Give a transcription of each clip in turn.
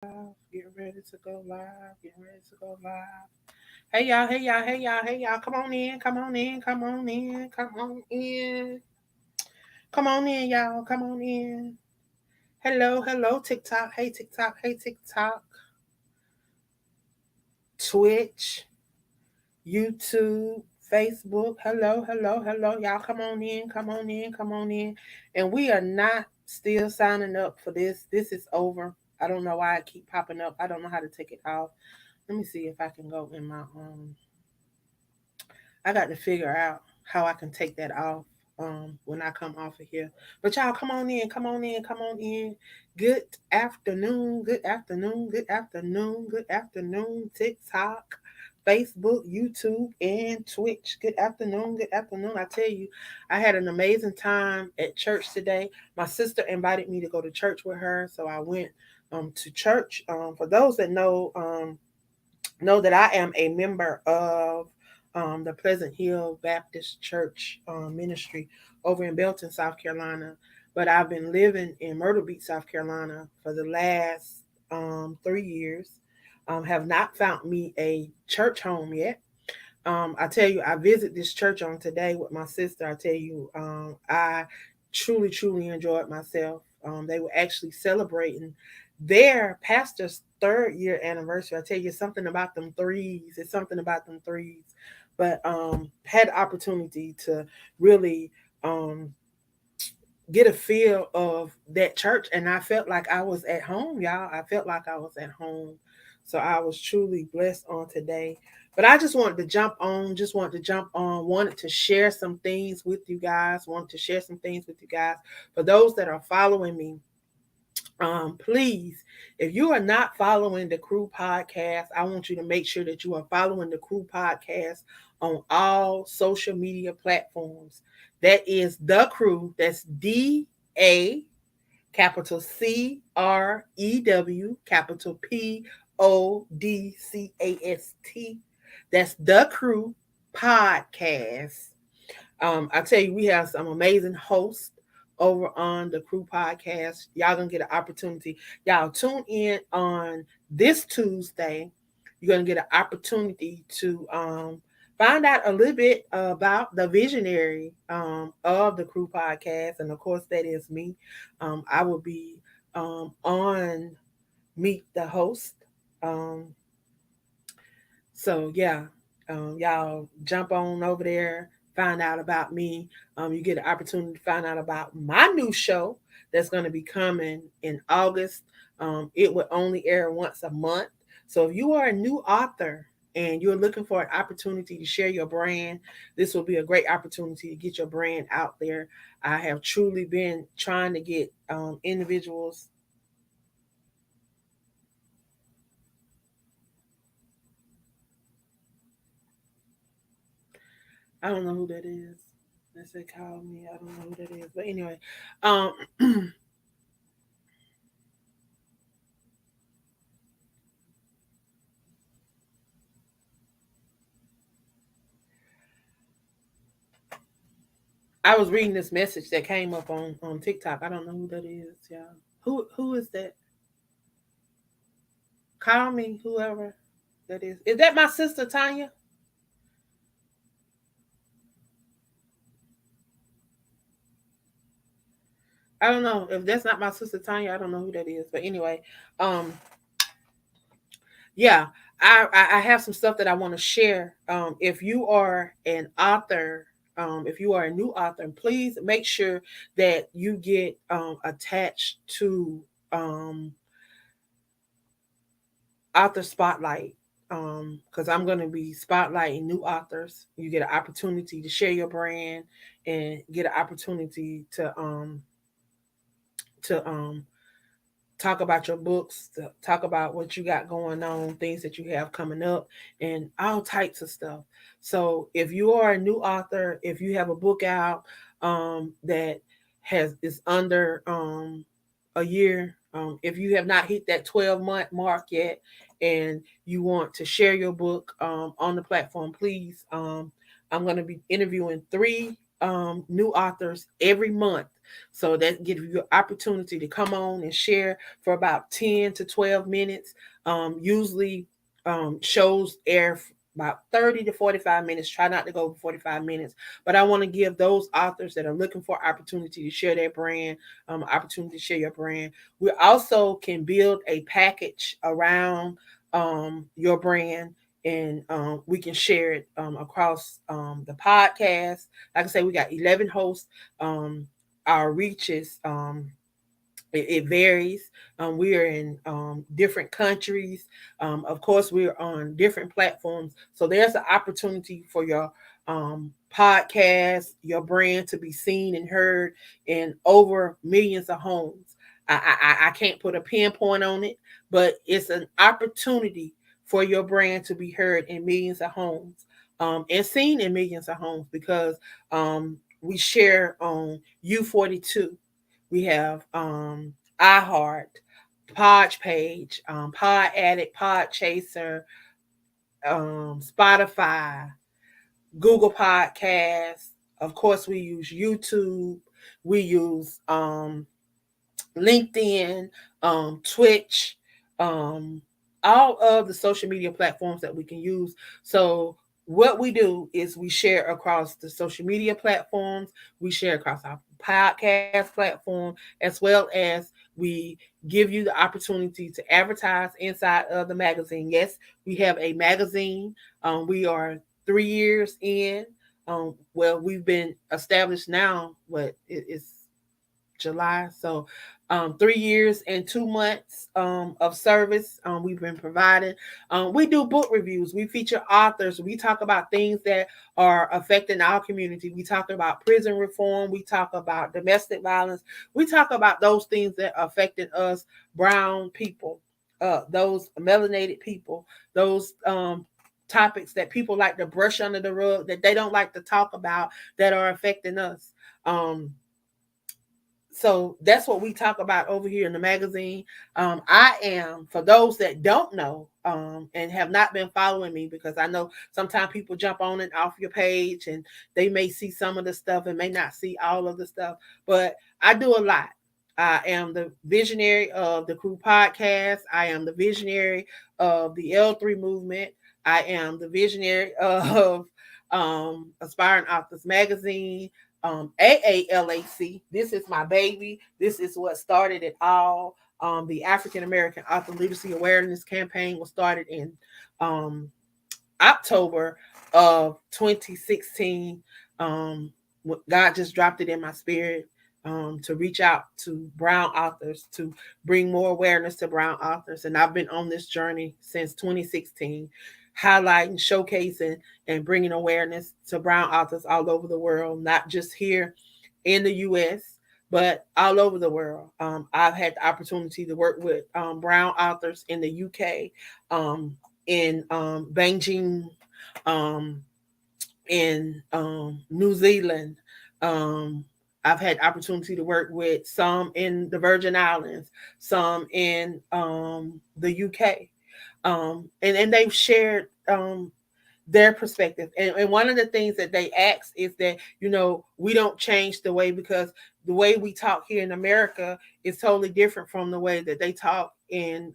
Getting ready to go live. Getting ready to go live. Hey y'all, hey y'all, hey y'all, hey y'all. Come on in, come on in, come on in, come on in. Come on in, y'all. Come on in. Hello, hello, TikTok. Hey TikTok, hey TikTok. Twitch, YouTube, Facebook. Hello, hello, hello. Y'all come on in, come on in, come on in. And we are not still signing up for this. This is over. I don't know why it keep popping up. I don't know how to take it off. Let me see if I can go in my I got to figure out how I can take that off when I come off of here. But y'all come on in, come on in, come on in. Good afternoon, good afternoon, good afternoon, good afternoon, TikTok, Facebook, YouTube, and Twitch. Good afternoon, good afternoon. I tell you, I had an amazing time at church today. My sister invited me to go to church with her, so I went to church. For those that know that I am a member of the Pleasant Hill Baptist Church ministry over in Belton, South Carolina. But I've been living in Myrtle Beach, South Carolina for the last 3 years. Have not found me a church home yet. I tell you, I visit this church on today with my sister. I tell you, I truly, truly enjoyed myself. They were actually celebrating their pastor's 3rd year anniversary. I tell you, something about them threes. It's something about them threes. But had the opportunity to really get a feel of that church, and I felt like I was at home, y'all. I felt like I was at home. So I was truly blessed on today. But I just wanted to jump on, wanted to share some things with you guys, For those that are following me, please, if you are not following the Crew Podcast, I want you to make sure that you are following the Crew Podcast on all social media platforms. That is the Crew. That's DA capital CREW capital PODCAST. That's the Crew Podcast. I tell you, we have some amazing hosts over on the Crew Podcast. Y'all gonna get an opportunity. Y'all tune in on this Tuesday. You're gonna get an opportunity to find out a little bit about the visionary of the Crew Podcast, and of course, that is me. I will be on Meet the Host. Um, so yeah, y'all jump on over there, find out about me. You get an opportunity to find out about my new show that's going to be coming in August. It will only air once a month. So if you are a new author and you're looking for an opportunity to share your brand, this will be a great opportunity to get your brand out there. I have truly been trying to get individuals. I don't know who that is. They said call me. I don't know who that is. But anyway, um, I was reading this message that came up on TikTok. I don't know who that is, y'all. Who is that? Call me, whoever that is. Is that my sister Tanya? I don't know. If that's not my sister Tanya, I don't know who that is. But anyway, um, yeah, I have some stuff that I want to share. If you are an author, if you are a new author, please make sure that you get attached to um, author spotlight, because I'm going to be spotlighting new authors. You get an opportunity to share your brand and get an opportunity to talk about your books, to talk about what you got going on, things that you have coming up, and all types of stuff. So if you are a new author, if you have a book out that has is under a year, if you have not hit that 12-month mark yet, and you want to share your book on the platform, please. I'm going to be interviewing 3 new authors every month. So that gives you an opportunity to come on and share for about 10 to 12 minutes. Usually shows air about 30 to 45 minutes. Try not to go over 45 minutes. But I want to give those authors that are looking for opportunity to share their brand, opportunity to share your brand. We also can build a package around your brand, and we can share it across the podcast. Like I say, we got 11 hosts. Our reach is it varies. We are in different countries. Of course, we're on different platforms. So there's an opportunity for your podcast, your brand to be seen and heard in over millions of homes. I can't put a pinpoint on it, but it's an opportunity for your brand to be heard in millions of homes, and seen in millions of homes, because we share on U42. We have iHeart, Podge Page, Pod Addict, Pod Chaser, Spotify, Google Podcasts. Of course, we use YouTube. We use LinkedIn, Twitch, um, all of the social media platforms that we can use. So what we do is we share across the social media platforms, we share across our podcast platform, as well as we give you the opportunity to advertise inside of the magazine. Yes, we have a magazine. We are 3 years in. Well, we've been established now. What it is July. So 3 years and 2 months of service we've been providing. We do book reviews. We feature authors. We talk about things that are affecting our community. We talk about prison reform. We talk about domestic violence. We talk about those things that are affecting us, brown people, those melanated people, those topics that people like to brush under the rug, that they don't like to talk about, that are affecting us. So that's what we talk about over here in the magazine. I am, for those that don't know and have not been following me, because I know sometimes people jump on and off your page and they may see some of the stuff and may not see all of the stuff, but I do a lot. I am the visionary of the Crew Podcast. I am the visionary of the L3 movement. I am the visionary of Aspiring Authors Magazine, AALAC. This is my baby. This is what started it all. The African American Author Literacy Awareness Campaign was started in October of 2016. God just dropped it in my spirit to reach out to brown authors, to bring more awareness to brown authors. And I've been on this journey since 2016, highlighting, showcasing, and bringing awareness to brown authors all over the world, not just here in the U.S., but all over the world. I've had the opportunity to work with brown authors in the UK, in Beijing, um, in New Zealand. I've had opportunity to work with some in the Virgin Islands, some in the UK, and they've shared their perspective. And one of the things that they ask is that, we don't change the way, because the way we talk here in America is totally different from the way that they talk in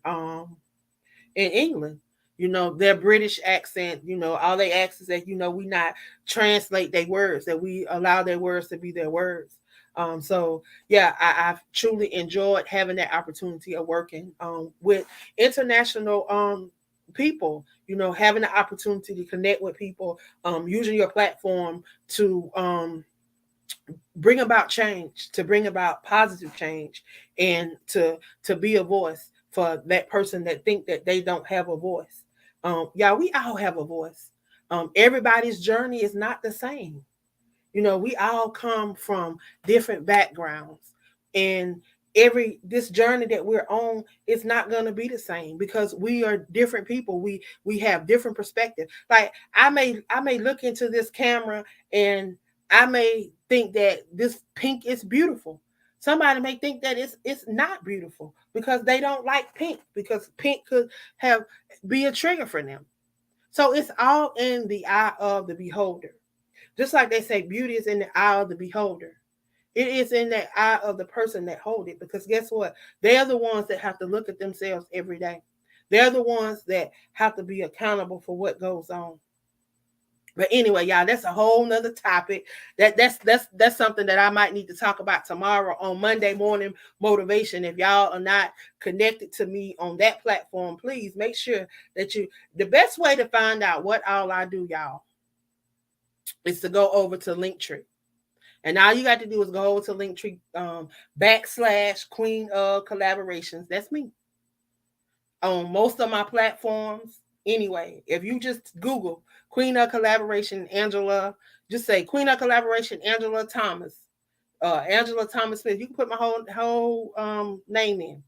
England. Their British accent, all they ask is that, we not translate their words, that we allow their words to be their words. So yeah, I've truly enjoyed having that opportunity of working with international people, having the opportunity to connect with people, using your platform to bring about change, to bring about positive change, and to be a voice for that person that think that they don't have a voice. Yeah, we all have a voice. Everybody's journey is not the same. We all come from different backgrounds, and this journey that we're on is not going to be the same, because we are different people. We have different perspectives. Like I may look into this camera, and I may think that this pink is beautiful. Somebody may think that it's not beautiful, because they don't like pink, because pink could have be a trigger for them. So it's all in the eye of the beholder. Just like they say, beauty is in the eye of the beholder. It is in the eye of the person that hold it, because guess what? They are the ones that have to look at themselves every day. They're the ones that have to be accountable for what goes on. But anyway, y'all, that's a whole nother topic. That's something that I might need to talk about tomorrow on Monday morning motivation. If y'all are not connected to me on that platform, please make sure that you. The best way to find out what all I do, y'all, is to go over to Linktree. And all you got to do is go over to Linktree / Queen of Collaborations. That's me on most of my platforms. Anyway, if you just Google Queen of Collaboration Angela, just say Queen of Collaboration Angela Thomas, Angela Thomas Smith. You can put my whole name in,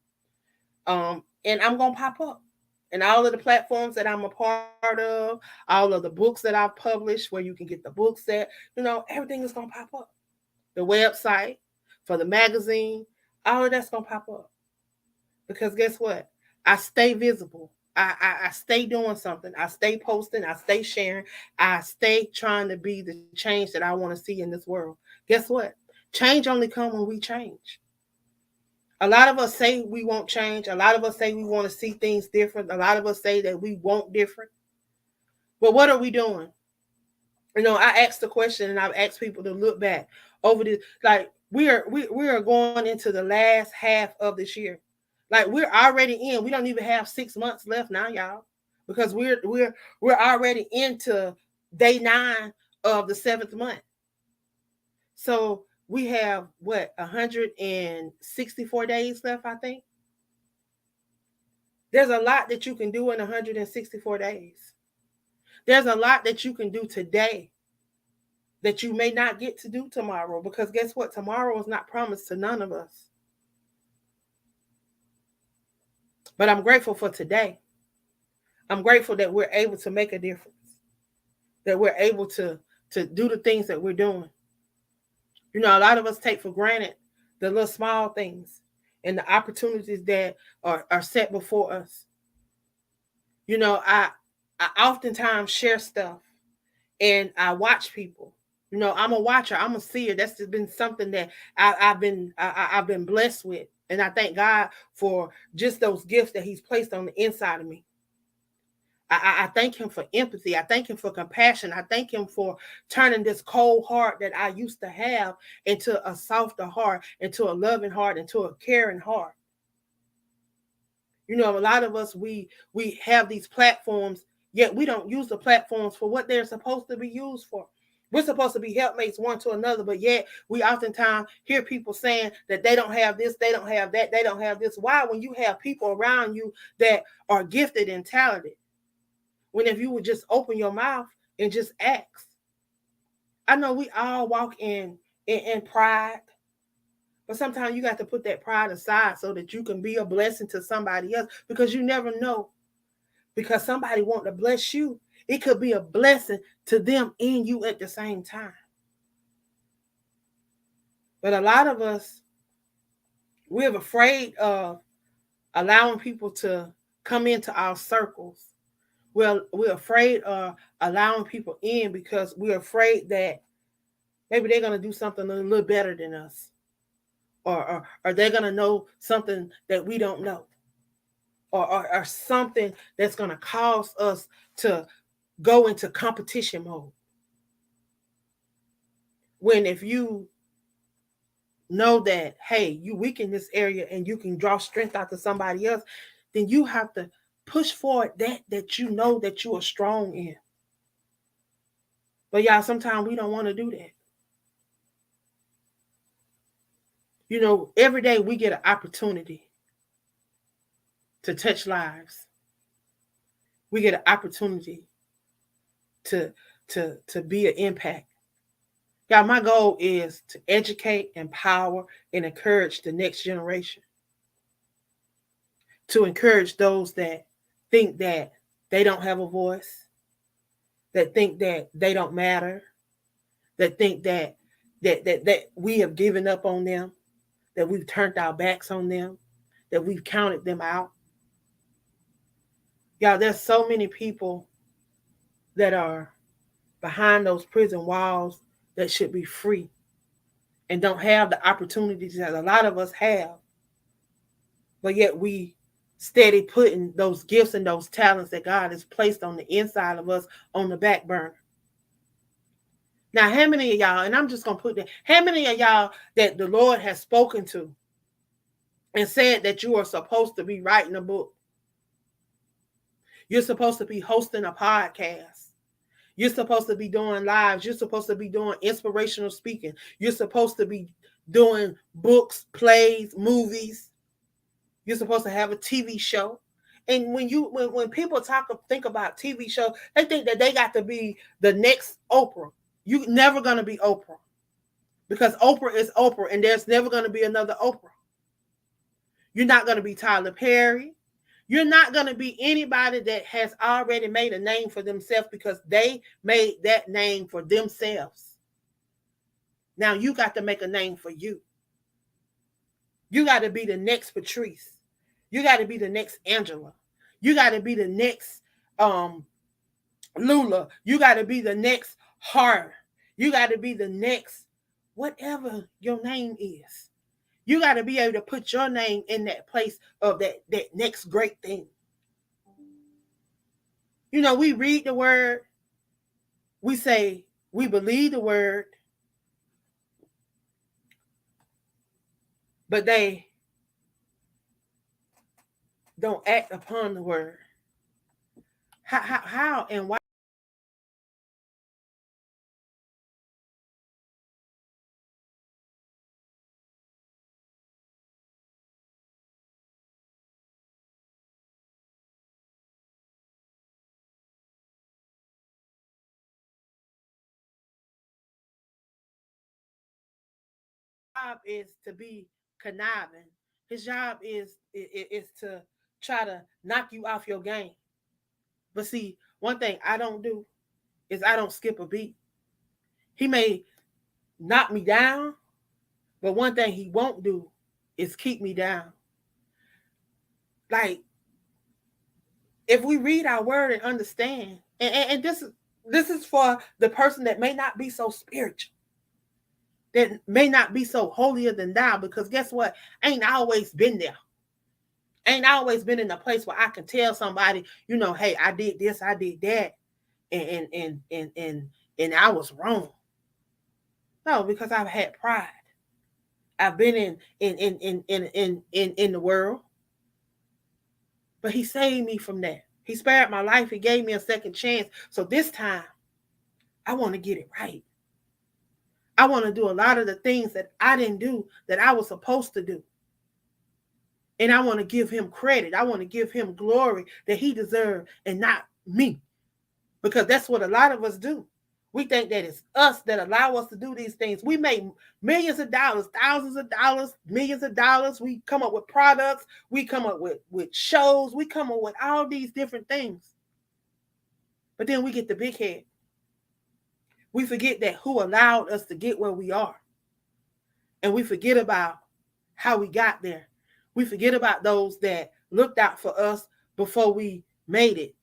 and I'm gonna pop up. And all of the platforms that I'm a part of, all of the books that I've published, where you can get the books everything is gonna pop up. The website for the magazine, all of that's gonna pop up. Because guess what? I stay visible. I stay doing something. I stay posting. I stay sharing. I stay trying to be the change that I want to see in this world. Guess what? Change only comes when we change. A lot of us say we won't change. A lot of us say we want to see things different. A lot of us say that we want different. But what are we doing? I asked the question, and I've asked people to look back over this. Like we are going into the last half of this year. Like we're already in. We don't even have 6 months left now, y'all, because we're already into day 9 of the 7th month. So we have what 164 days left, I think. There's a lot that you can do in 164 days. There's a lot that you can do today that you may not get to do tomorrow, because guess what? Tomorrow is not promised to none of us. But I'm grateful for today. I'm grateful that we're able to make a difference, that we're able to do the things that we're doing. A lot of us take for granted the little small things and the opportunities that are set before us. I oftentimes share stuff and I watch people. I'm a watcher. I'm a seer. That's been something that I've been blessed with, and I thank God for just those gifts that He's placed on the inside of me. I thank Him for empathy. I thank Him for compassion. I thank Him for turning this cold heart that I used to have into a softer heart, into a loving heart, into a caring heart. A lot of us, we have these platforms, yet we don't use the platforms for what they're supposed to be used for. We're supposed to be helpmates one to another, but yet we oftentimes hear people saying that they don't have this, they don't have that, they don't have this. Why? When you have people around you that are gifted and talented, when if you would just open your mouth and just ask. I know we all walk in pride, but sometimes you got to put that pride aside so that you can be a blessing to somebody else, because you never know. Because somebody want to bless you, it could be a blessing to them and you at the same time. But a lot of us, we're afraid of allowing people to come into our circles. We're afraid of allowing people in because we're afraid that maybe they're going to do something a little better than us, or they're going to know something that we don't know, or something that's going to cause us to go into competition mode. When if you know that, hey, you weak in this area and you can draw strength out to somebody else, then you have to push forward that you know that you are strong in. But y'all, sometimes we don't want to do that. Every day we get an opportunity to touch lives. We get an opportunity to be an impact. Y'all, my goal is to educate, empower, and encourage the next generation. To encourage those that think that they don't have a voice, that think that they don't matter, that think that we have given up on them, that we've turned our backs on them, that we've counted them out. Y'all, there's so many people that are behind those prison walls that should be free and don't have the opportunities that a lot of us have, but yet we steady putting those gifts and those talents that God has placed on the inside of us on the back burner. Now, how many of y'all, and I'm just going to put that, how many of y'all that the Lord has spoken to and said that you are supposed to be writing a book? You're supposed to be hosting a podcast. You're supposed to be doing lives. You're supposed to be doing inspirational speaking. You're supposed to be doing books, plays, movies. You're supposed to have a TV show. And when people think about TV show, they think that they got to be the next Oprah. You're never going to be Oprah, because Oprah is Oprah, and there's never going to be another Oprah. You're not going to be Tyler Perry. You're not going to be anybody that has already made a name for themselves, because they made that name for themselves. Now you got to make a name for you. You got to be the next Patrice. You got to be the next Angela. You got to be the next Lula. You got to be the next Hart. You got to be the next whatever your name is. You got to be able to put your name in that place of that next great thing. You know, we read the word. We say we believe the word. But they don't act upon the word. How and why? Job is to be conniving. His job is to try to knock you off your game. But see, one thing I don't do is I don't skip a beat. He may knock me down, but one thing he won't do is keep me down. Like, if we read our word and understand, and this is for the person that may not be so spiritual, that may not be so holier than thou, because guess what? I ain't always been there. I ain't always been in a place where I can tell somebody, you know, hey, I did this, I did that, and I was wrong. No, because I've had pride. I've been in the world, but he saved me from that. He spared my life. He gave me a second chance. So this time, I want to get it right. I want to do a lot of the things that I didn't do that I was supposed to do. And I want to give him credit. I want to give him glory that he deserved, and not me. Because that's what a lot of us do. We think that it's us that allow us to do these things. We make millions of dollars, thousands of dollars, millions of dollars. We come up with products. We come up with shows. We come up with all these different things. But then we get the big head. We forget that who allowed us to get where we are. And we forget about how we got there. We forget about those that looked out for us before we made it.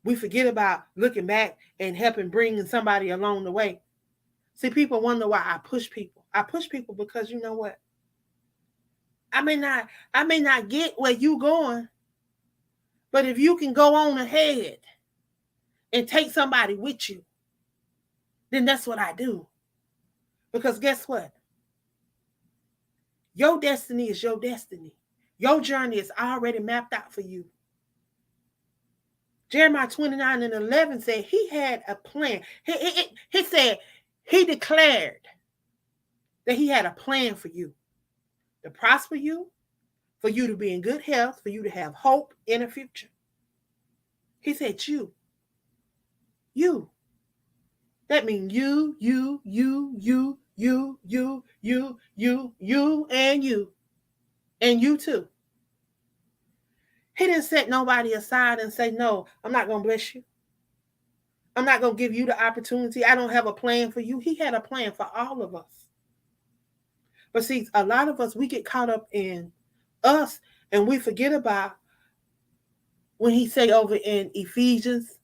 We forget about looking back and helping bringing somebody along the way. See, people wonder why I push people. I push people because, you know what? I may not get where you going, but if you can go on ahead and take somebody with you, then that's what I do. Because guess what? Your destiny is your destiny. Your journey is already mapped out for you. Jeremiah 29:11 said he had a plan. He said he declared that he had a plan for you, to prosper you, for you to be in good health, for you to have hope in a future. He said you. That means you, and you too. He didn't set nobody aside and say, no, I'm not going to bless you. I'm not going to give you the opportunity. I don't have a plan for you. He had a plan for all of us. But see, a lot of us, we get caught up in us, and we forget about when he say over in Ephesians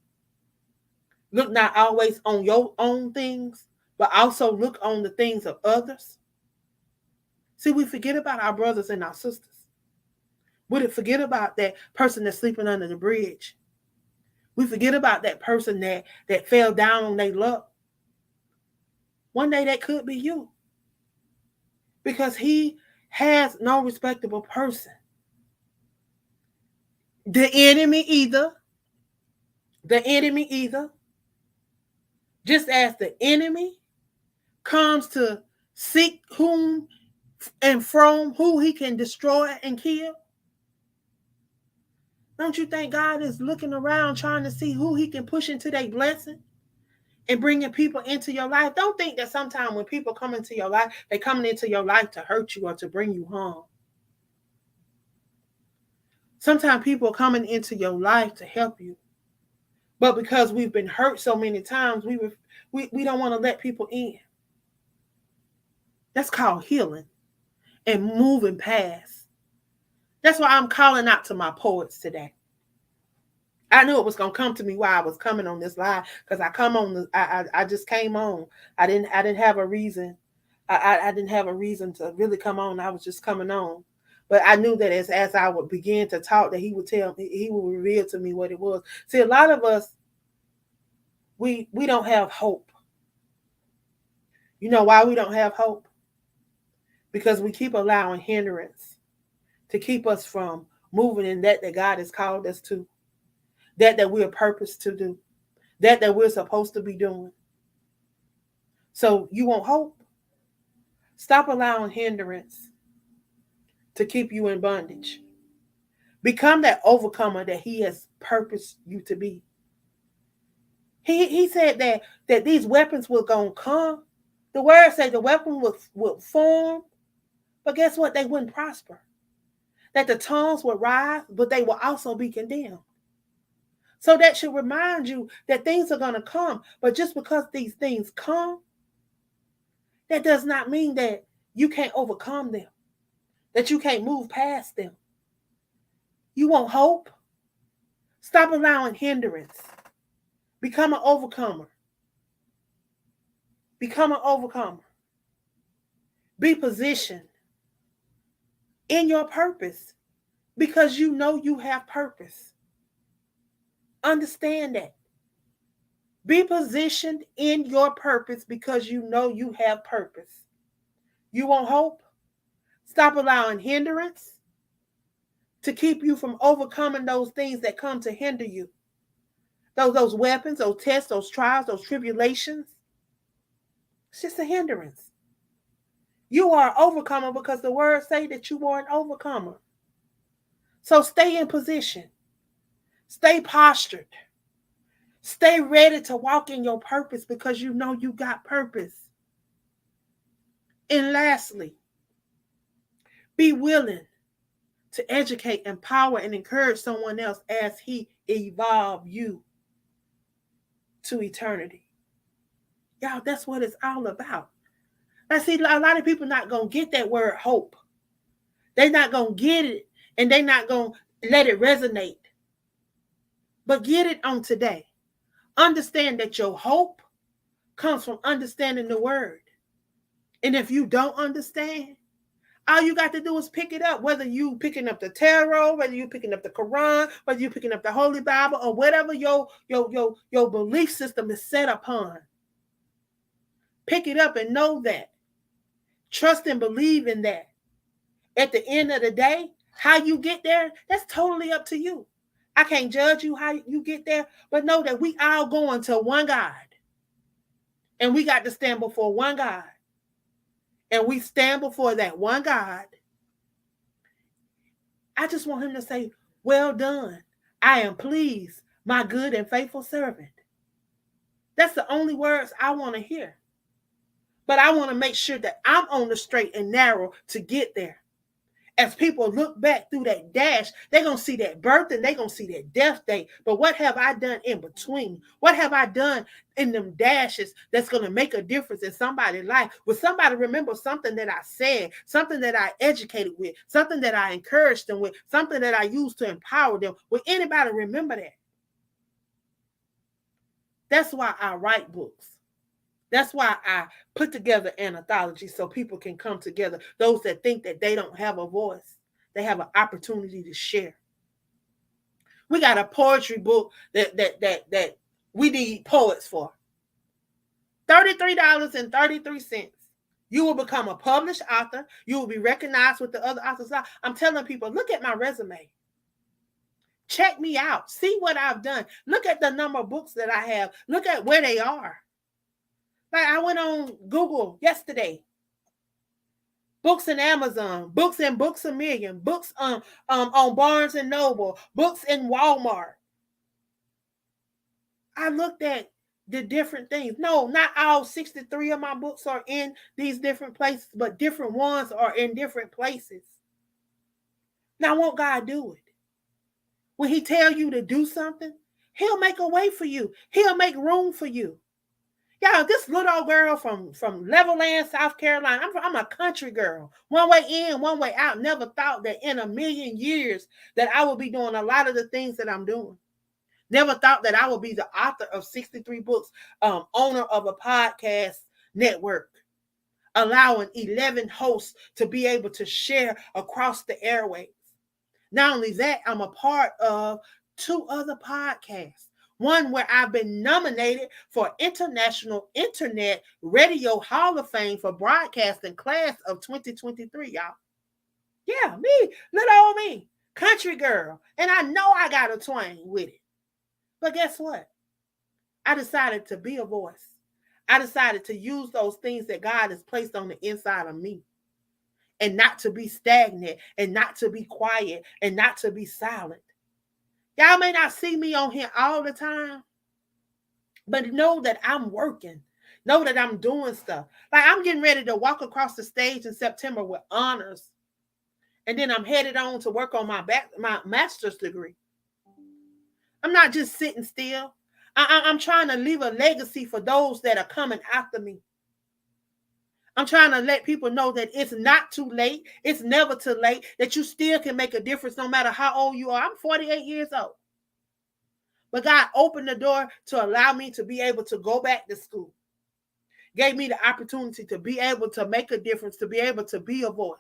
Look not always on your own things, but also look on the things of others. See, we forget about our brothers and our sisters. We forget about that person that's sleeping under the bridge. We forget about that person that fell down on their luck. One day that could be you. Because he has no respectable person. The enemy either, just as the enemy comes to seek whom and from who he can destroy and kill, don't you think God is looking around trying to see who he can push into their blessing and bringing people into your life? Don't think that sometimes when people come into your life, they're coming into your life to hurt you or to bring you harm. Sometimes people are coming into your life to help you. But because we've been hurt so many times, we don't want to let people in. That's called healing and moving past. That's why I'm calling out to my poets today. I knew it was gonna come to me while I was coming on this live, because I just came on. I didn't have a reason. I didn't have a reason to really come on. I was just coming on. But I knew that as I would begin to talk, that he would reveal to me what it was. See, a lot of us, we don't have hope. You know why we don't have hope? Because we keep allowing hindrance to keep us from moving in that God has called us to, that we're purposed to do, that we're supposed to be doing. So you want hope? Stop allowing hindrance to keep you in bondage. Become that overcomer that he has purposed you to be. He said that these weapons were going to come. The word said the weapon would form, but guess what? They wouldn't prosper. That the tongues would rise, but they will also be condemned. So that should remind you that things are going to come. But just because these things come, that does not mean that you can't overcome them, that you can't move past them. You want hope? Stop allowing hindrance. Become an overcomer. Become an overcomer. Be positioned in your purpose because you know you have purpose. Understand that. Be positioned in your purpose because you know you have purpose. You want hope? Stop allowing hindrance to keep you from overcoming those things that come to hinder you. Those weapons, those tests, those trials, those tribulations. It's just a hindrance. You are an overcomer because the words say that you are an overcomer. So stay in position. Stay postured. Stay ready to walk in your purpose because you know you got purpose. And lastly, be willing to educate, empower, and encourage someone else as he evolves you to eternity. Y'all, that's what it's all about. I see a lot of people not going to get that word hope. They're not going to get it, and they're not going to let it resonate. But get it on today. Understand that your hope comes from understanding the word. And if you don't understand, all you got to do is pick it up, whether you picking up the tarot, whether you picking up the Quran, whether you picking up the Holy Bible, or whatever your belief system is set upon. Pick it up and know that. Trust and believe in that. At the end of the day, how you get there, that's totally up to you. I can't judge you how you get there, but know that we all going to one God. And we got to stand before one God. And we stand before that one God. I just want him to say, well done. I am pleased, my good and faithful servant. That's the only words I want to hear. But I want to make sure that I'm on the straight and narrow to get there. As people look back through that dash, they're going to see that birth and they're going to see that death day. But what have I done in between? What have I done in them dashes that's going to make a difference in somebody's life? Will somebody remember something that I said, something that I educated with, something that I encouraged them with, something that I used to empower them? Will anybody remember that? That's why I write books. That's why I put together an anthology so people can come together. Those that think that they don't have a voice, they have an opportunity to share. We got a poetry book that we need poets for. $33.33. You will become a published author. You will be recognized with the other authors. I'm telling people, look at my resume. Check me out. See what I've done. Look at the number of books that I have. Look at where they are. Like I went on Google yesterday. Books in Amazon, books in Books a Million, books on Barnes and Noble, books in Walmart. I looked at the different things. No, not all 63 of my books are in these different places, but different ones are in different places. Now, won't God do it? When He tell you to do something, He'll make a way for you. He'll make room for you. Yeah, this little old girl from Levelland, South Carolina. I'm a country girl. One way in, one way out. Never thought that in a million years that I would be doing a lot of the things that I'm doing. Never thought that I would be the author of 63 books, owner of a podcast network, allowing 11 hosts to be able to share across the airwaves. Not only that, I'm a part of 2 other podcasts. One where I've been nominated for International Internet Radio Hall of Fame for broadcasting class of 2023, y'all. Yeah, me, little old me, country girl. And I know I got a twang with it. But guess what? I decided to be a voice. I decided to use those things that God has placed on the inside of me and not to be stagnant and not to be quiet and not to be silent. Y'all may not see me on here all the time, but know that I'm working. Know that I'm doing stuff. Like I'm getting ready to walk across the stage in September with honors. And then I'm headed on to work on my master's degree. I'm not just sitting still. I'm trying to leave a legacy for those that are coming after me. I'm trying to let people know that it's not too late. It's never too late. That you still can make a difference no matter how old you are. I'm 48 years old. But God opened the door to allow me to be able to go back to school. Gave me the opportunity to be able to make a difference, to be able to be a voice.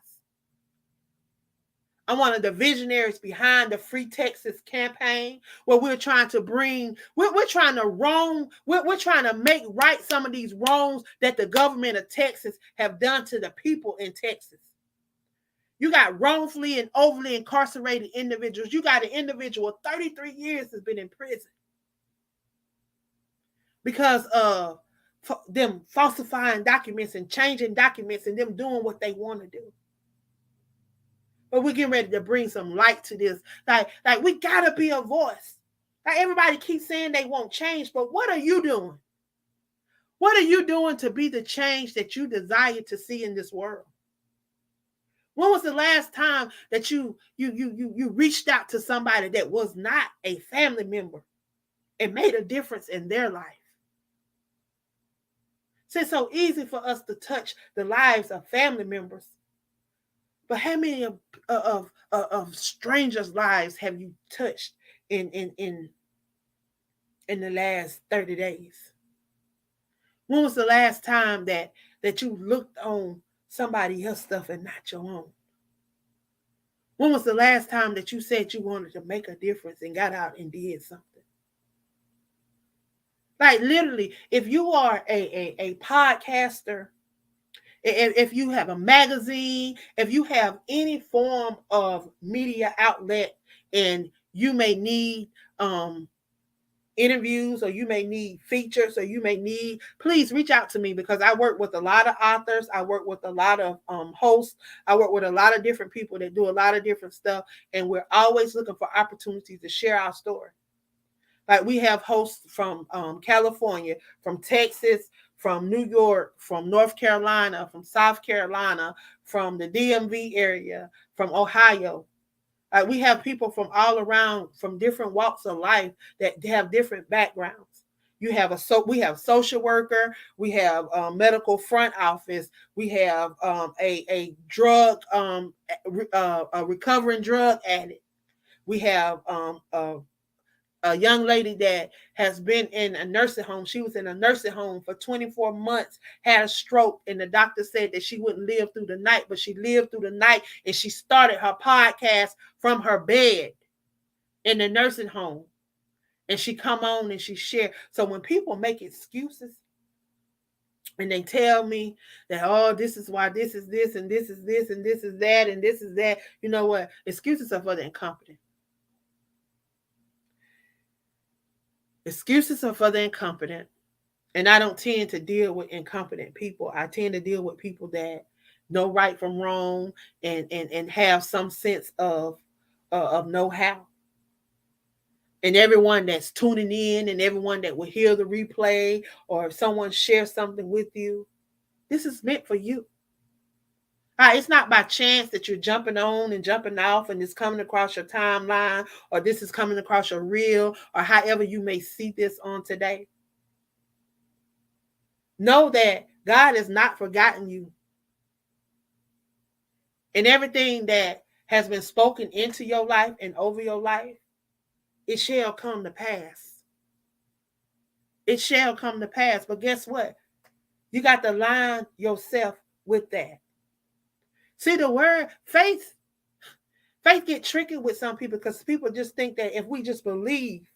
I'm one of the visionaries behind the Free Texas campaign, where we're trying to bring, we're trying to make right some of these wrongs that the government of Texas have done to the people in Texas. You got wrongfully and overly incarcerated individuals. You got an individual 33 years has been in prison because of them falsifying documents and changing documents and them doing what they want to do. But we're getting ready to bring some light to this. Like we gotta be a voice. Like everybody keeps saying they won't change, but what are you doing? What are you doing to be the change that you desire to see in this world? When was the last time that you reached out to somebody that was not a family member and made a difference in their life? It's so easy for us to touch the lives of family members. But how many of strangers' lives have you touched in the last 30 days? When was the last time that you looked on somebody else's stuff and not your own? When was the last time that you said you wanted to make a difference and got out and did something? Like literally, if you are a podcaster, if you have a magazine, if you have any form of media outlet and you may need interviews or you may need features or you may need, please reach out to me because I work with a lot of authors. I work with a lot of hosts. I work with a lot of different people that do a lot of different stuff. And we're always looking for opportunities to share our story. Like we have hosts from California, from Texas, from New York, from North Carolina, from South Carolina, from the DMV area, from Ohio. We have people from all around, from different walks of life that have different backgrounds. We have social worker, we have medical front office, we have a drug, a recovering drug addict, we have a young lady that has been in a nursing home. She was in a nursing home for 24 months, had a stroke, and the doctor said that she wouldn't live through the night, but she lived through the night, and she started her podcast from her bed in the nursing home. And she come on and she share. So when people make excuses and they tell me that, oh, this is why this is this and this is this and this is that and this is that, you know what? Excuses are for the incompetent. Excuses are for the incompetent. And I don't tend to deal with incompetent people. I tend to deal with people that know right from wrong and have some sense of know-how. And everyone that's tuning in and everyone that will hear the replay, or if someone shares something with you, this is meant for you. It's not by chance that you're jumping on and jumping off and it's coming across your timeline, or this is coming across your reel, or however you may see this on today. Know that God has not forgotten you. And everything that has been spoken into your life and over your life, it shall come to pass. It shall come to pass. But guess what? You got to line yourself with that. See, the word faith get tricky with some people, because people just think that if we just believe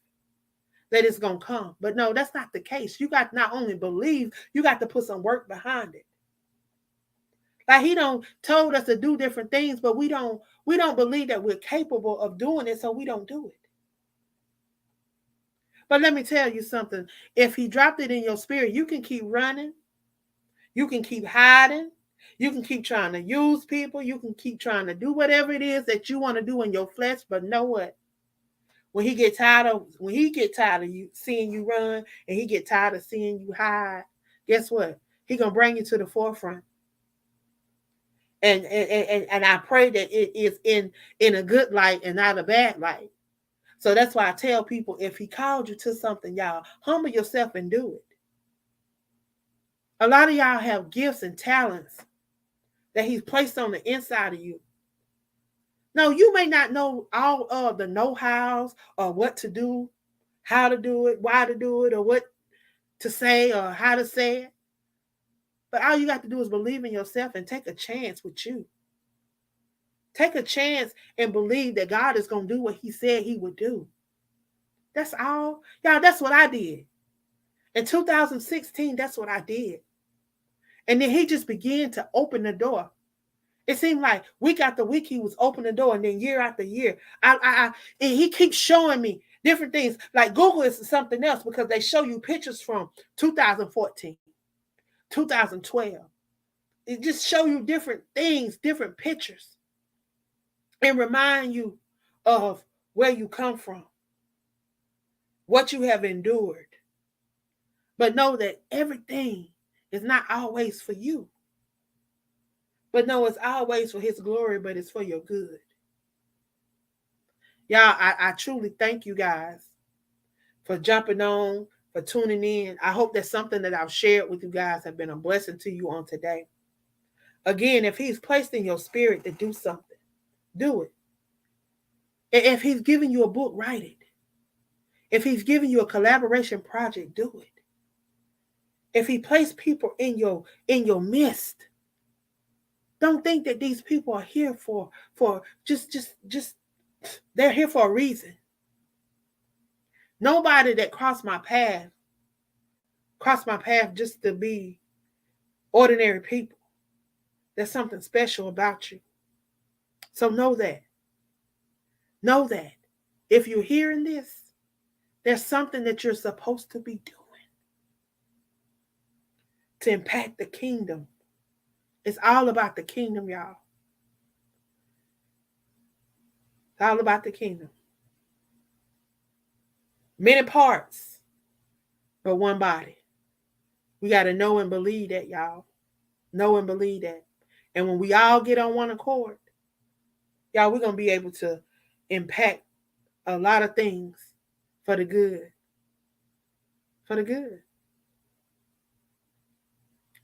that it's going to come. But no, that's not the case. You got to not only believe, you got to put some work behind it. Like he don't told us to do different things, but we don't believe that we're capable of doing it, so we don't do it. But let me tell you something. If he dropped it in your spirit, you can keep running. You can keep hiding. You can keep trying to use people. You can keep trying to do whatever it is that you want to do in your flesh. But know what? When he get tired of you seeing you run, and he get tired of seeing you hide, guess what? He gonna bring you to the forefront. And I pray that it is in a good light and not a bad light. So that's why I tell people, if he called you to something, y'all, humble yourself and do it. A lot of y'all have gifts and talents that he's placed on the inside of you. No, you may not know all of the know-hows or what to do, how to do it, why to do it, or what to say or how to say it. But all you got to do is believe in yourself and take a chance with you. Take a chance and believe that God is going to do what he said he would do. That's all. Y'all, that's what I did. In 2016, that's what I did. And then he just began to open the door. It seemed like week after week he was opening the door, and then year after year, and he keeps showing me different things. Like Google is something else, because they show you pictures from 2014, 2012. It just show you different things, different pictures, and remind you of where you come from, what you have endured. But know that everything is not always for you. But no, it's always for his glory, but it's for your good. Y'all, I truly thank you guys for jumping on, for tuning in. I hope that something that I've shared with you guys have been a blessing to you on today. Again, if he's placed in your spirit to do something, do it. If he's giving you a book, write it. If he's giving you a collaboration project, do it. If he placed people in your midst, don't think that these people are here for just they're here for a reason. Nobody that crossed my path just to be ordinary people. There's something special about you. So know that. Know that. If you're hearing this, there's something that you're supposed to be doing to impact the kingdom. It's all about the kingdom, y'all. It's all about the kingdom. Many parts, but one body. We got to know and believe that, y'all. Know and believe that. And when we all get on one accord, y'all, we're going to be able to impact a lot of things for the good. For the good.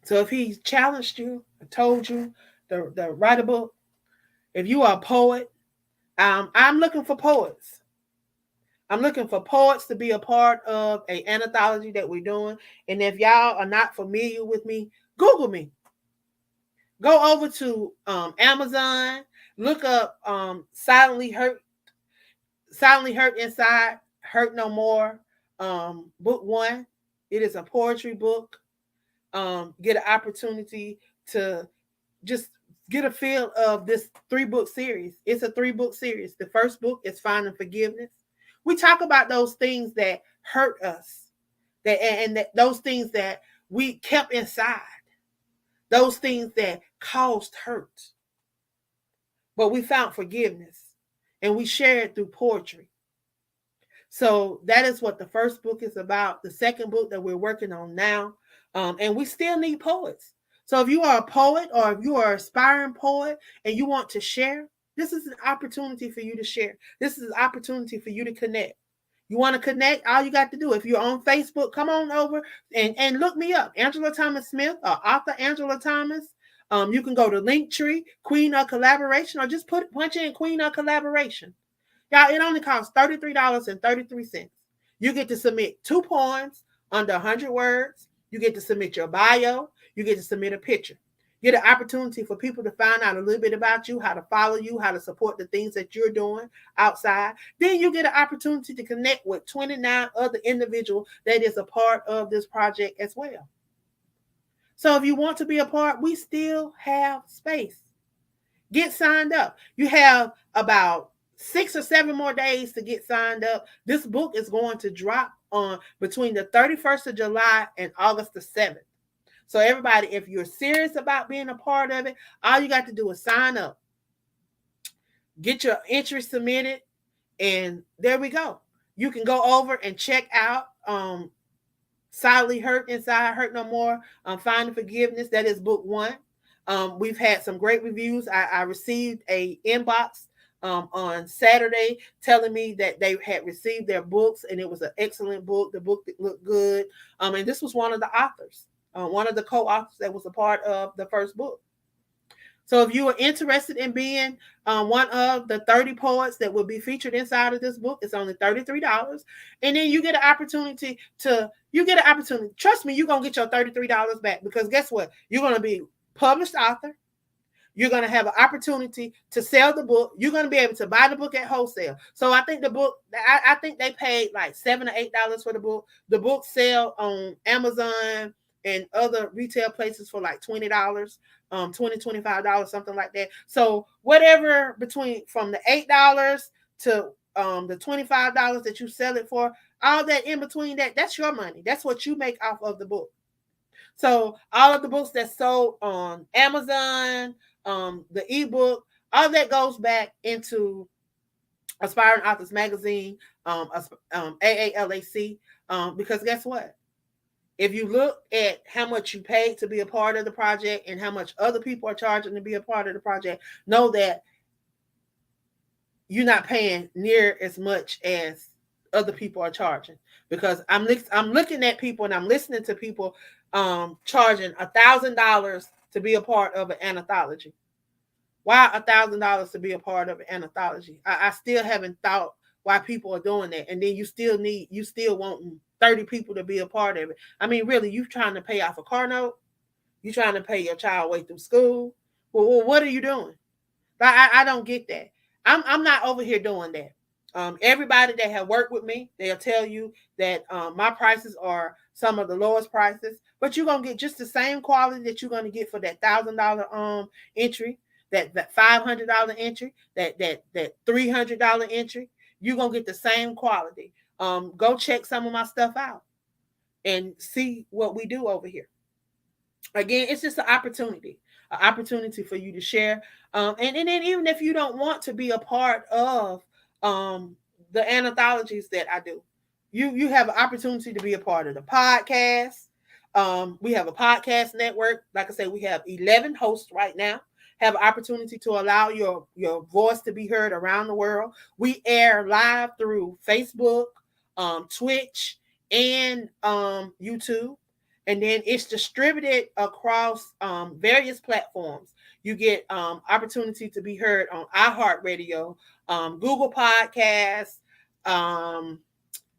So if he's challenged you, told you to write a book, if you are a poet, I'm looking for poets. I'm looking for poets to be a part of a anthology that we're doing. And if y'all are not familiar with me, Google me. Go over to Amazon, look up Silently Hurt Inside, Hurt No More, book one. It is a poetry book. Get an opportunity to just get a feel of this 3-book series. It's a 3-book series. The first book is Finding Forgiveness. We talk about those things that hurt us, that those things that we kept inside, those things that caused hurt, but we found forgiveness and we share it through poetry. So that is what the first book is about. The second book that we're working on now, and we still need poets. So if you are a poet or if you are an aspiring poet and you want to share, this is an opportunity for you to share. This is an opportunity for you to connect. You want to connect? All you got to do, if you're on Facebook, come on over and look me up, Angela Thomas Smith or author Angela Thomas. You can go to Linktree, Queen of Collaboration, or just punch in Queen of Collaboration. Y'all, it only costs $33.33. You get to submit 2 poems under 100 words. You get to submit your bio. You get to submit a picture. You get an opportunity for people to find out a little bit about you, how to follow you, how to support the things that you're doing outside. Then you get an opportunity to connect with 29 other individuals that is a part of this project as well. So if you want to be a part, we still have space. Get signed up. You have about 6 or 7 more days to get signed up. This book is going to drop on between the 31st of July and August the 7th. So everybody, if you're serious about being a part of it, all you got to do is sign up, get your entry submitted, and there we go. You can go over and check out Silently Hurt Inside, Hurt No More, Finding Forgiveness. That is book 1. We've had some great reviews. I received a inbox on Saturday telling me that they had received their books and it was an excellent book. The book looked good. And this was one of the authors, one of the co-authors that was a part of the first book. So if you are interested in being one of the 30 poets that will be featured inside of this book, it's only $33. And then you get an opportunity Trust me, you're going to get your $33 back, because guess what? You're going to be published author. You're going to have an opportunity to sell the book. You're going to be able to buy the book at wholesale. So I think I think they paid like $7 or $8 for the book. The book sell on Amazon and other retail places for like $20, $20, $25, something like that. So whatever from the $8 to the $25 that you sell it for, all that in between that's your money. That's what you make off of the book. So all of the books that's sold on Amazon, the ebook, all that goes back into Aspiring Authors Magazine, AALAC, because guess what? If you look at how much you paid to be a part of the project and how much other people are charging to be a part of the project, know that you're not paying near as much as other people are charging. Because I'm looking at people and I'm listening to people charging $1,000 to be a part of an anthology. Why $1,000 to be a part of an anthology? I still haven't thought why people are doing that. And then you still want 30 people to be a part of it. I mean, really, you trying to pay off a car note? You trying to pay your child way through school? Well, what are you doing? I don't get that. I'm not over here doing that. Everybody that have worked with me, they'll tell you that my prices are some of the lowest prices, but you're gonna get just the same quality that you're gonna get for that $1,000 entry, that $500 entry, that $300 entry. You're gonna get the same quality. Go check some of my stuff out and see what we do over here. Again, it's just an opportunity for you to share. And then even if you don't want to be a part of the anthologies that I do, you have an opportunity to be a part of the podcast. We have a podcast network. Like I said, we have 11 hosts right now. Have an opportunity to allow your voice to be heard around the world. We air live through Facebook, Twitch, and YouTube. And then it's distributed across various platforms. You get opportunity to be heard on iHeartRadio, Google Podcasts, um,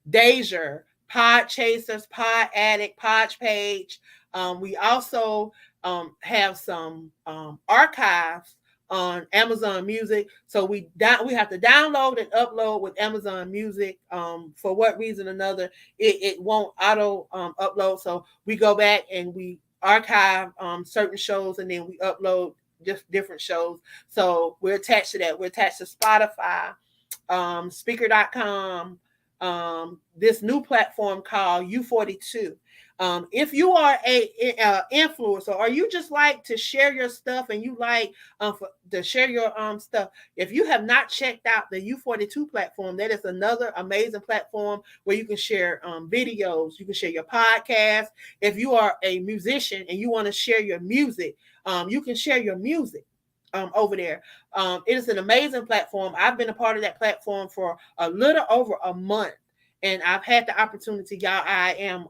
Deja, Pod Chasers, Pod Addict, Pod Page. We also have some archives on Amazon Music. So we have to download and upload with Amazon Music. For what reason or another, it won't auto upload. So we go back and we archive certain shows, and then we upload just different shows. So we're attached to that. We're attached to Spotify, speaker.com, this new platform called U42. If you are a influencer, or you just like to share your stuff, and you like to share your stuff, if you have not checked out the U42 platform, that is another amazing platform where you can share videos, you can share your podcast. If you are a musician and you want to share your music, you can share your music over there. It is an amazing platform. I've been a part of that platform for a little over a month, and I've had the opportunity, y'all. I am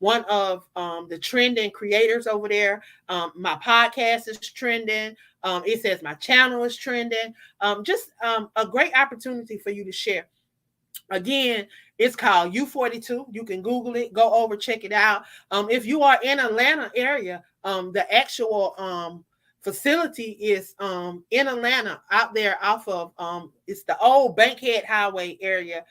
one of the trending creators over there. My podcast is trending. It says my channel is trending. Just a great opportunity for you to share. Again, it's called U42. You can Google it, go over, check it out. If you are in Atlanta area, the actual facility is in Atlanta, out there off of it's the old Bankhead Highway area.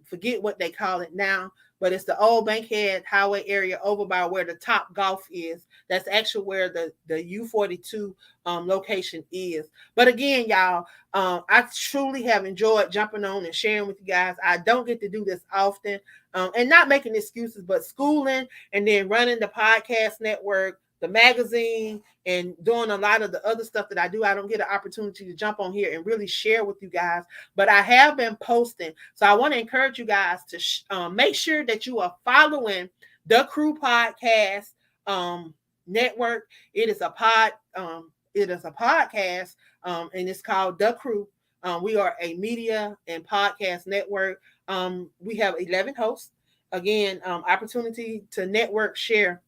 Forget what they call it now, but it's the old Bankhead Highway area over by where the Top Golf is. That's actually where the U42 location is. But again, y'all, I truly have enjoyed jumping on and sharing with you guys. I don't get to do this often, and not making excuses, but schooling and then running the podcast network, the magazine, and doing a lot of the other stuff that I do. I don't get an opportunity to jump on here and really share with you guys, but I have been posting. So I want to encourage you guys to make sure that you are following the Crew Podcast network. It is a podcast, and it's called The Crew. We are a media and podcast network. We have 11 hosts. Again, opportunity to network, share,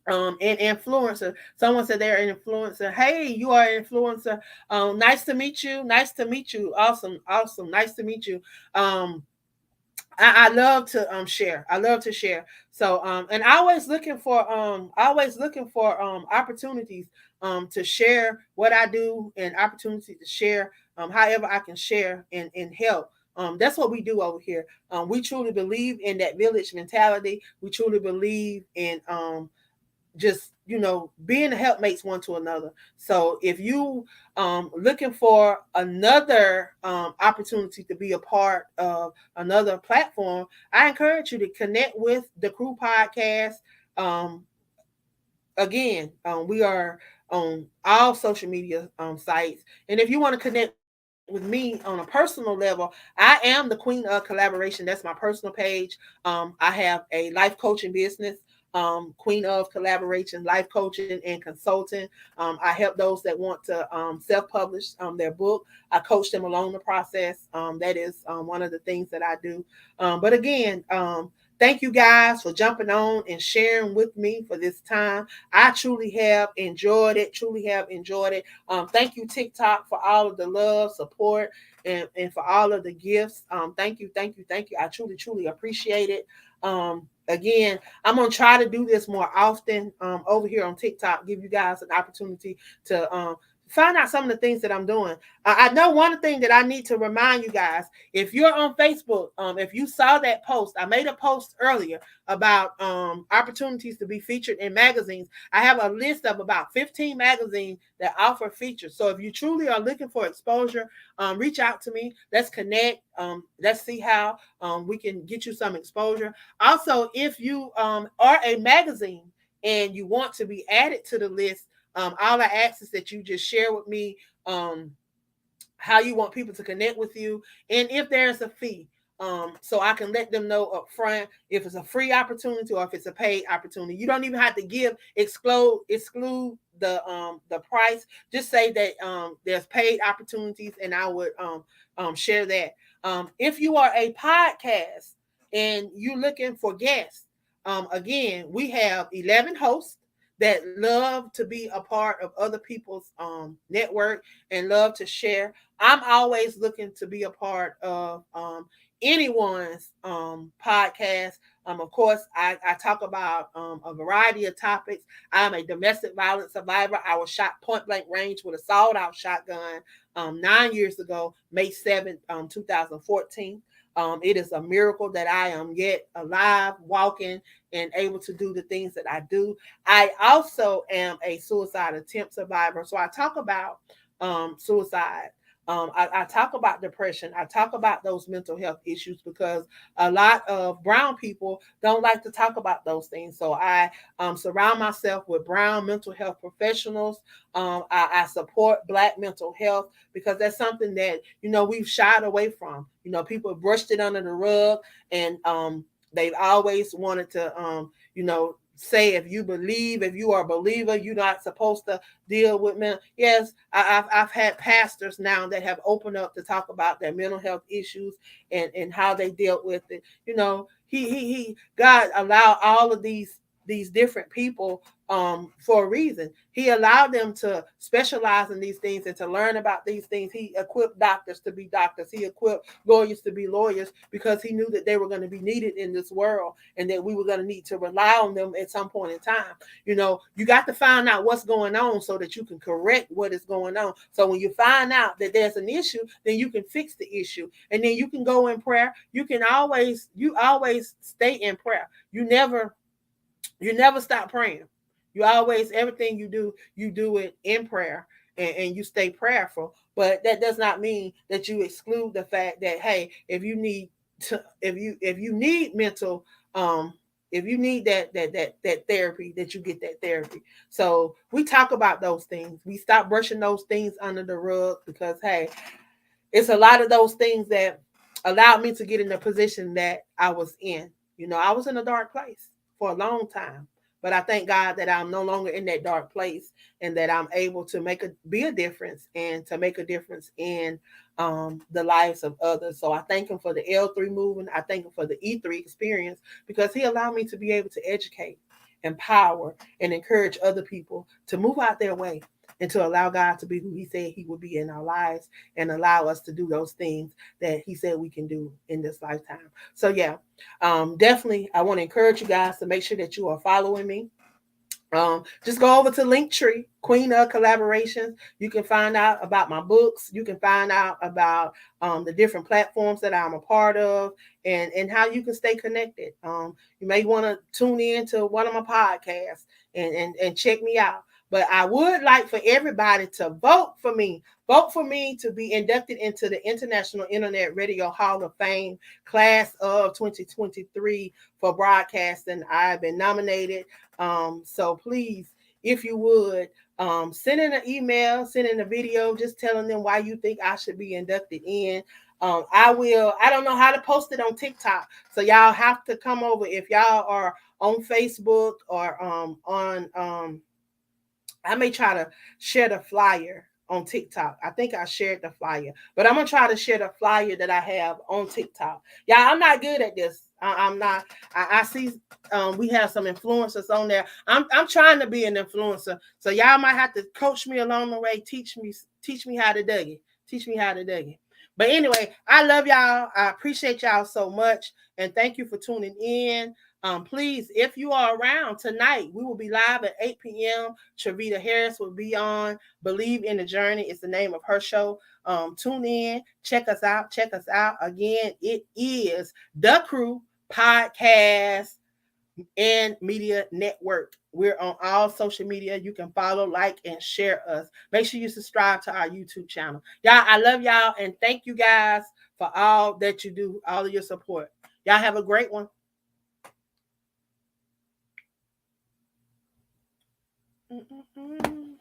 and influencer. Someone said they're an influencer. Hey, you are an influencer. Nice to meet you. Nice to meet you. Awesome, awesome. Nice to meet you. I love to share. I love to share. So and always looking for opportunities to share what I do, and opportunity to share however I can share and help. That's what we do over here. We truly believe in that village mentality. We truly believe in just being a helpmates one to another. So if you looking for another opportunity to be a part of another platform, I encourage you to connect with the Crew Podcast. um, Again, we are on all social media sites, and if you want to connect with me on a personal level, I am the queen of collaboration. That's my personal page. I have a life coaching business, Queen of Collaboration, life coaching and consulting. I help those that want to self-publish their book. I coach them along the process. That is one of the things that I do. But again, thank you guys for jumping on and sharing with me for this time. I truly have enjoyed it. Truly have enjoyed it. Thank you, TikTok, for all of the love, support, and for all of the gifts. Thank you, thank you, thank you. I truly, truly appreciate it. Again, I'm gonna try to do this more often over here on TikTok. Give you guys an opportunity to find out some of the things that I'm doing. I know one thing that I need to remind you guys. If you're on Facebook, if you saw that post, I made a post earlier about opportunities to be featured in magazines. I have a list of about 15 magazines that offer features. So if you truly are looking for exposure, reach out to me. Let's connect. Let's see how we can get you some exposure. Also, if you are a magazine and you want to be added to the list, all I ask is that you just share with me how you want people to connect with you, and if there's a fee, so I can let them know up front if it's a free opportunity or if it's a paid opportunity. You don't even have to exclude the price. Just say that there's paid opportunities, and I would share that. If you are a podcast and you're looking for guests, again, we have 11 hosts that love to be a part of other people's network and love to share. I'm always looking to be a part of anyone's podcast. Of course, I talk about a variety of topics. I'm a domestic violence survivor. I was shot point blank range with a sawed out shotgun 9 years ago, May 7th, 2014. It is a miracle that I am yet alive, walking, and able to do the things that I do. I also am a suicide attempt survivor. So I talk about suicide. I talk about depression. I talk about those mental health issues because a lot of brown people don't like to talk about those things. So I surround myself with brown mental health professionals. I support Black mental health because that's something that, we've shied away from. People brushed it under the rug, and they've always wanted to, say if you are a believer, you're not supposed to deal with mental. Yes, I've had pastors now that have opened up to talk about their mental health issues and how they dealt with it. God allowed all of these different people for a reason. He allowed them to specialize in these things and to learn about these things. He equipped doctors to be doctors. He equipped lawyers to be lawyers because he knew that they were going to be needed in this world and that we were going to need to rely on them at some point in time. You got to find out what's going on so that you can correct what is going on. So when you find out that there's an issue, then you can fix the issue. And then you can go in prayer. You always stay in prayer. You never stop praying. You always, everything you do it in prayer, and you stay prayerful. But that does not mean that you exclude the fact that, hey, if you need mental, if you need that therapy, that you get that therapy. So we talk about those things. We stop brushing those things under the rug because, hey, it's a lot of those things that allowed me to get in the position that I was in. I was in a dark place for a long time, but I thank God that I'm no longer in that dark place and that I'm able to be a difference and to make a difference in the lives of others. So I thank him for the L3 movement. I thank him for the E3 experience because he allowed me to be able to educate, empower, and encourage other people to move out their way and to allow God to be who he said he would be in our lives and allow us to do those things that he said we can do in this lifetime. So yeah, definitely I want to encourage you guys to make sure that you are following me. Just go over to Linktree, Queen of Collaborations. You can find out about my books. You can find out about the different platforms that I'm a part of, and how you can stay connected. You may want to tune in to one of my podcasts and check me out. But I would like for everybody to vote for me. Vote for me to be inducted into the International Internet Radio Hall of Fame class of 2023 for broadcasting. I've been nominated. So please, if you would, send in an email, send in a video, just telling them why you think I should be inducted in. I don't know how to post it on TikTok. So y'all have to come over if y'all are on Facebook or on I may try to share the flyer on TikTok. I think I shared the flyer, but I'm gonna try to share the flyer that I have on TikTok. Yeah, I'm not good at this. I'm not. I see we have some influencers on there. I'm trying to be an influencer, so y'all might have to coach me along the way. Teach me how to do it. Teach me how to do it. But anyway, I love y'all. I appreciate y'all so much, and thank you for tuning in. Please, if you are around tonight, we will be live at 8 p.m. Travita Harris will be on Believe in the Journey. It's the name of her show. Tune in, check us out. Check us out. Again, it is The Crew Podcast and Media Network. We're on all social media. You can follow, like, and share us. Make sure you subscribe to our YouTube channel. Y'all, I love y'all, and thank you guys for all that you do, all of your support. Y'all have a great one. Mm-mm-mm.